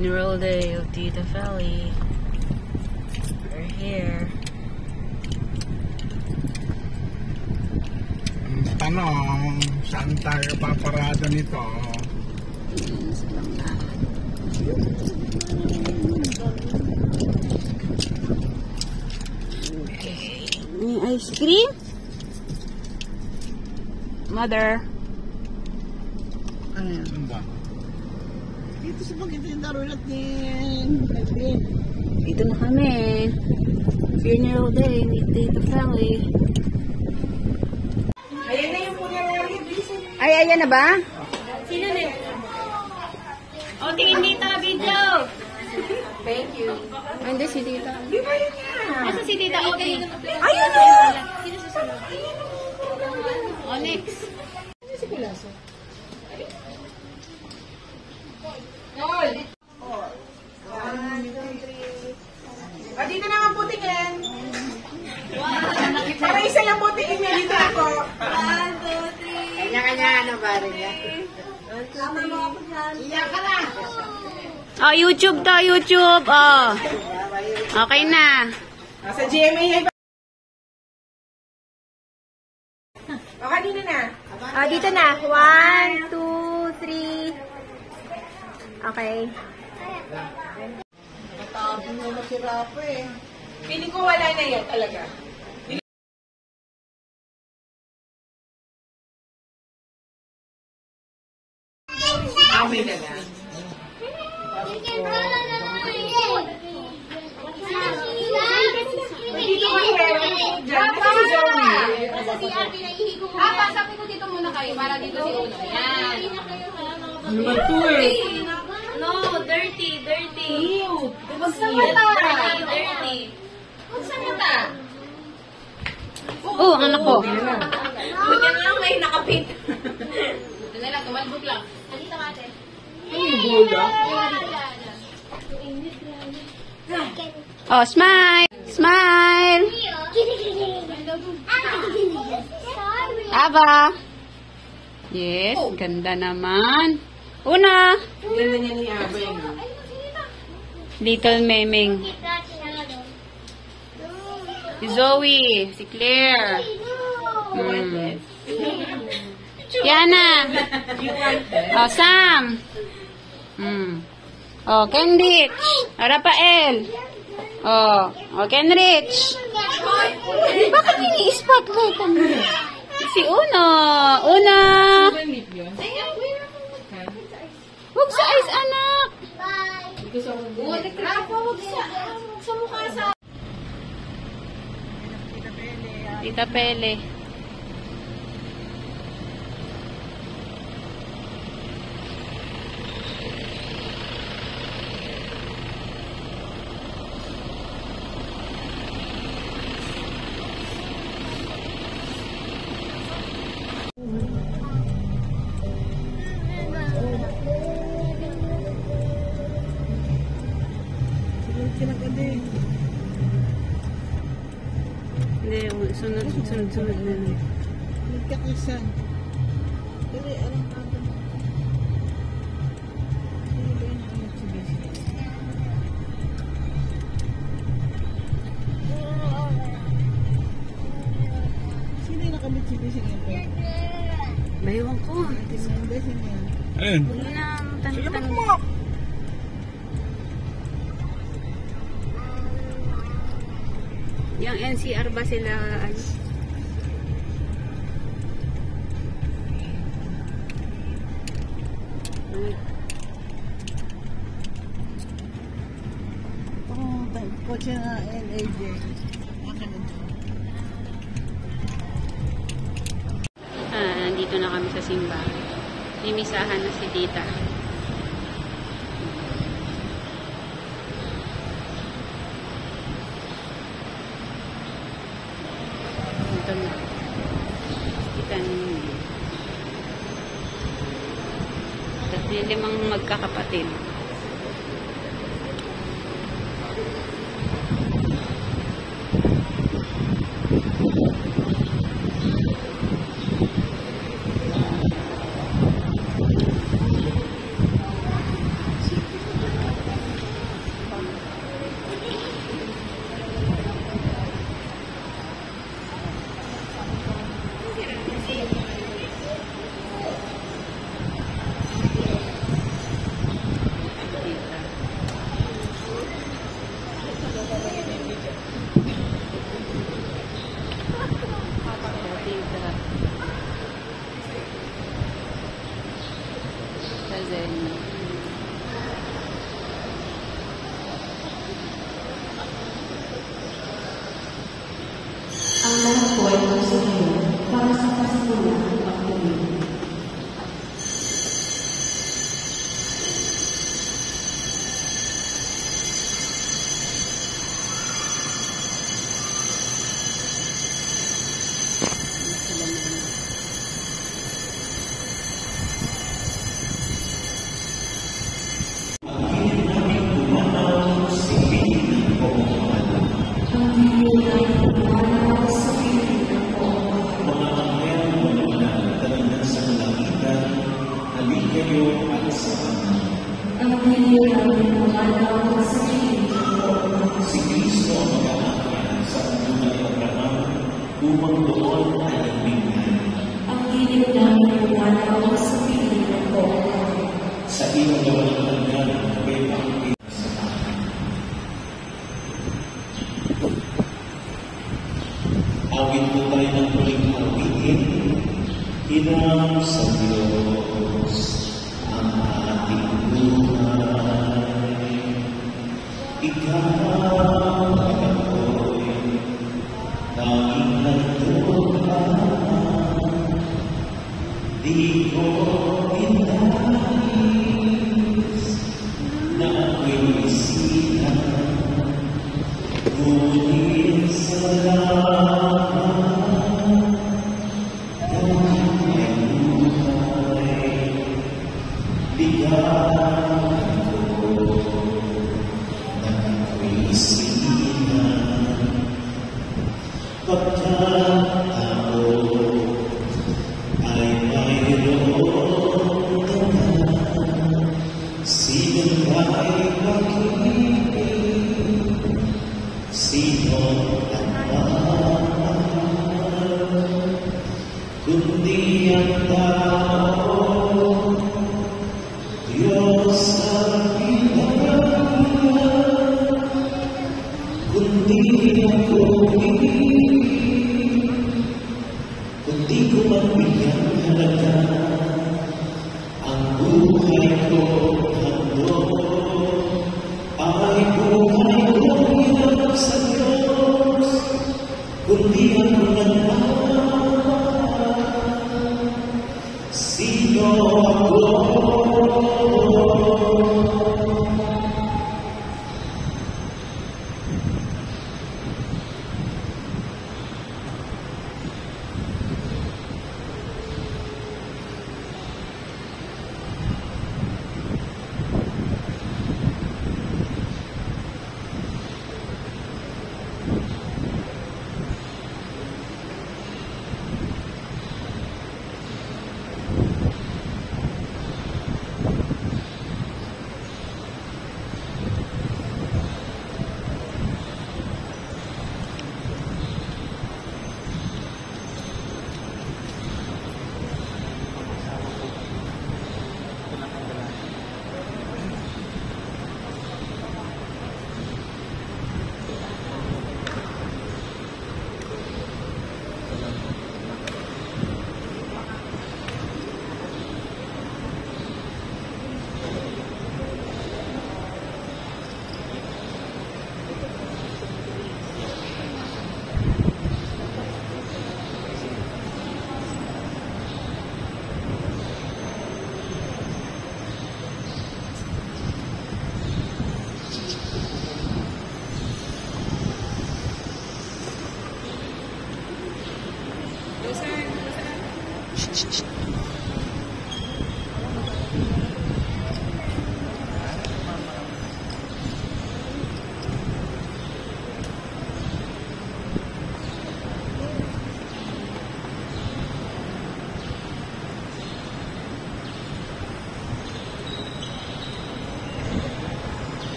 Funeral day of Tita Feli. We're here. Tanong, saan tayo paparada nito? Sa bangka. Okay. May ice cream? Mother. Ano yan? Saan ba? Dito sa pagkitindaro natin. Dito na kami. Funeral day ni Tita Feli. Ayan na yung funeral. Ay, ayan na ba? Sino na yun? O, tingin dito na video. Thank you. Hindi si Tita. Di ba yun yan? Asa si Tita Oti? Ayun na! Sino susunod? Onyx. Sino si Pilaso? Nol! O, dito naman po tingin. Para isa lang po tingin niya dito ako. 1, 2, 3. Kanya-kanya, ano ba rin yan? Tama mo ako dyan. Iyak ka na. Oh, YouTube to, YouTube. Oh. Okay na. Sa GMA yan. O, kanina na. Oh, dito na. 1, 2, 3. Okay. Matapon mo na si Rafa eh. Feeling ko wala na yan talaga. Amoy na na. Dito kayo. Diyan si Zoe. Sabi ko dito muna kayo para dito si Uno. Yan. Ano ba ito eh? No, dirty. Cute. Buksan mata. Dirty. Buksan mata. Oh, ang anak ko. Buti na lang may nakapit. Buti na lang, tumalbog lang. Halika ka ate. Oh, smile. Smile. Aba. Yes, ganda naman. Una. Ganda niya ni Aba yun. Little Meming. Si Zoe. Si Claire. Yana. Oh, Sam. Oh, Kenrich. Rafael. Oh, Kenrich. Bakit ini-spotlight ang si Una. Una. Huwag sa eyes, anak. Sa mukha sa... Tita Pele. Hindi, sunod na lang. Nagkakasan. Dali, alam ka ba? Ano ba yung Mitsubishi? Sino yung naka-Mitsubishi ngayon? Bayawan ko. Sino yan? Ayun. Huwag mo na tanong. Yung NCR ba sila? Ano? Kotse na NAJ. Nandito na kami sa simba. Nimisahan na si Tita. Ito na. Tita ni limang magkakapatid. Zen. Ang lahat po ay magsusunod para sa kasalukuyan ng pagtuloy. Upang doon ay nagbigay. Ang hiling namin pumanaw sa piling ng Panginoon. Sa iyong gawa ng hanggan, kay Panginoon sa akin. Awit po tayo ng huling awitin. Hinang sa Diyos ang ating buhay. Ikaw ang ako'y tanging nagtutulungan. Di ko inais na ako'y isihan, ngunit salamat dahil may buhay. Bigyan ko na ako'y isihan, pagkat ako ay mayroon naman. Sino ba'y pag-ibig? Sino ang mahal? Kundi ang tao, Diyos ang pinagyan. Kundi ako ibig, kundi ko magbigyan halaga ang buhay ko handog, ay buhay ko hinarap sa Diyos, kundi ako nagmamahal. Sino ako?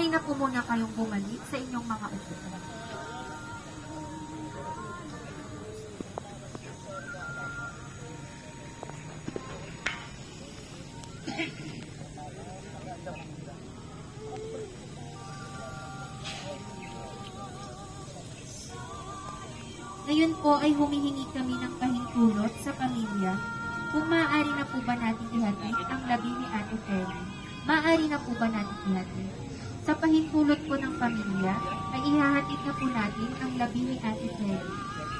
Maaari na po muna kayong bumalik sa inyong mga upuan. Ngayon po ay humihingi kami ng pahintulot sa pamilya. Kung maaari na po ba natin ihatid ang labi ni Ate Feli? Maaari na po ba natin ihatid? Sa pahintulot po ng pamilya, ay ihahatid na po natin ang labi ni Ate Feli.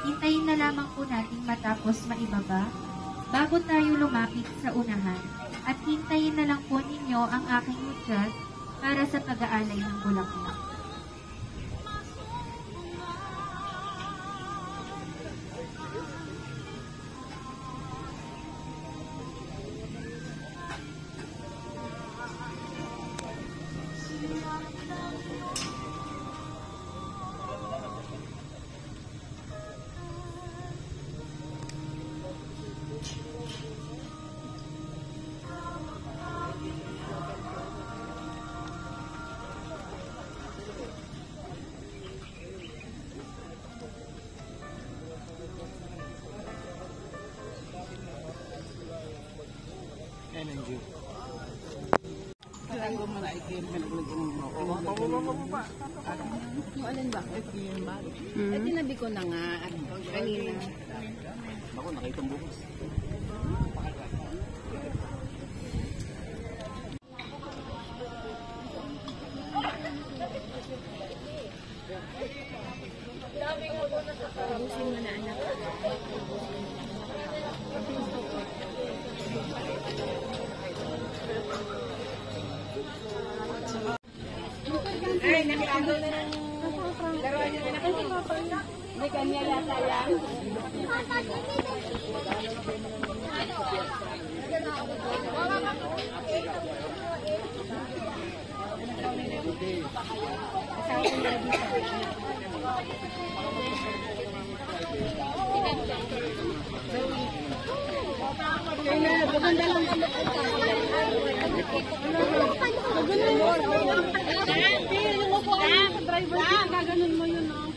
Hintayin na lamang po natin matapos maibaba bago tayo lumapit sa unahan. At hintayin na lang po ninyo ang aking hudyat para sa pag-aalay ng bulaklak. Yung alin ba? At tinabi ko na nga at kanina. Ako, nakita mo bukas. Tabusin mo na anak. Ay, nakitago na ng laruan niyo na kasi. May kanya yata yan. Kaya maganda lang kami. Driver, gaganon mo yun, no?